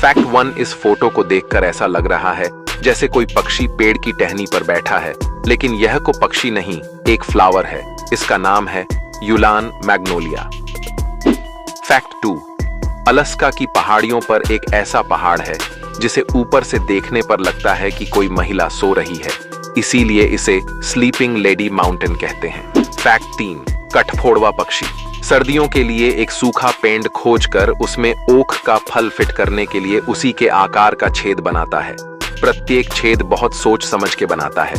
Fact 1, इस photo को देखकर ऐसा लग रहा है जैसे कोई पक्षी पेड़ की टहनी पर बैठा है, लेकिन यह को पक्षी नहीं, एक फ्लावर है। इसका नाम है यूलान मैग्नोलिया। फैक्ट 2, अलास्का की पहाड़ियों पर एक ऐसा पहाड़ है जिसे ऊपर से देखने पर लगता है कि कोई महिला सो रही है, इसीलिए इसे स्लीपिंग लेडी माउंटेन कहते हैं। फैक्ट 3, कठफोड़वा पक्षी सर्दियों के लिए एक सूखा पेंड खोजकर उसमें ओक का फल फिट करने के लिए उसी के आकार का छेद बनाता है। प्रत्येक छेद बहुत सोच समझ के बनाता है।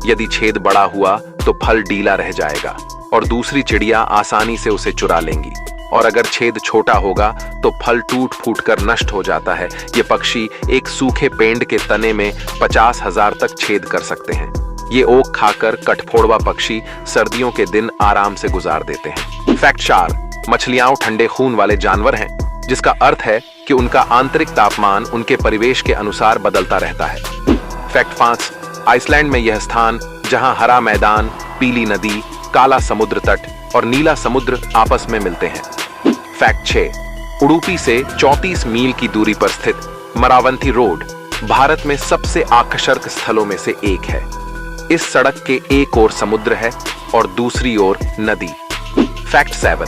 यदि छेद बड़ा हुआ तो फल ढीला रह जाएगा और दूसरी चिड़िया आसानी से उसे चुरा लेंगी, और अगर छेद छोटा होगा तो फल टूट फूट कर नष्ट हो जाता है। ये पक्षी एक सूखे पेंड के तने में 50,000 तक छेद कर सकते हैं। ये ओक खाकर कठफोड़वा पक्षी सर्दियों के दिन आराम से गुजार देते हैं। फैक्ट 4, मछलियां ठंडे खून वाले जानवर हैं, जिसका अर्थ है कि उनका आंतरिक तापमान उनके परिवेश के अनुसार बदलता रहता है। फैक्ट 5, आइसलैंड में यह स्थान जहां हरा मैदान, पीली नदी, काला समुद्र तट और नीला समुद्र आपस में मिलते हैं। फैक्ट 6, उडुपी से 34 मील की दूरी पर स्थित मरावंती रोड भारत में सबसे आकर्षक स्थलों में से एक है। इस सड़क के एक ओर समुद्र है और दूसरी ओर नदी। फैक्ट 7,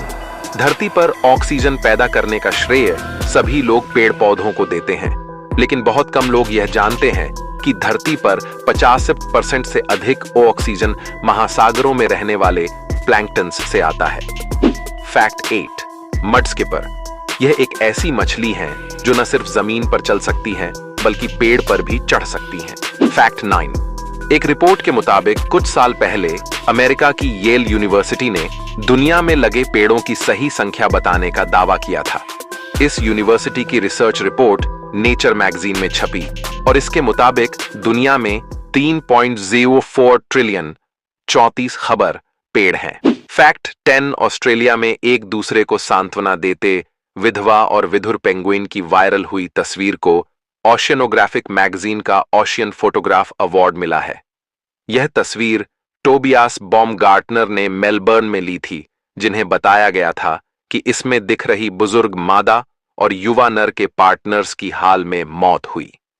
धरती पर ऑक्सीजन पैदा करने का श्रेय सभी लोग पेड़ पौधों को देते हैं, लेकिन बहुत कम लोग यह जानते हैं कि धरती पर 50% से अधिक ऑक्सीजन महासागरों में रहने वाले प्लैंक्टन्स से आता है। फैक्ट 8, मड स्किपर यह एक ऐसी मछली है जो न सिर्फ जमीन पर चल सकती है बल्कि पेड़ पर भी चढ़ सकती है। फैक्ट 9, एक रिपोर्ट के मुताबिक कुछ साल पहले अमेरिका की येल यूनिवर्सिटी ने दुनिया में लगे पेड़ों की सही संख्या बताने का दावा किया था। इस यूनिवर्सिटी की रिसर्च रिपोर्ट नेचर मैगजीन में छपी और इसके मुताबिक दुनिया में 3.04 ट्रिलियन 34 खबर पेड़ हैं। फैक्ट 10, ऑस्ट्रेलिया में एक दूसरे को सांत्वना देते विधवा और विधुर पेंगुइन की वायरल हुई तस्वीर को ओशियनोग्राफिक मैगजीन का ओशियन फोटोग्राफ अवार्ड मिला है। यह तस्वीर टोबियास बॉमगार्टनर ने मेलबर्न में ली थी, जिन्हें बताया गया था कि इसमें दिख रही बुजुर्ग मादा और युवा नर के पार्टनर्स की हाल में मौत हुई।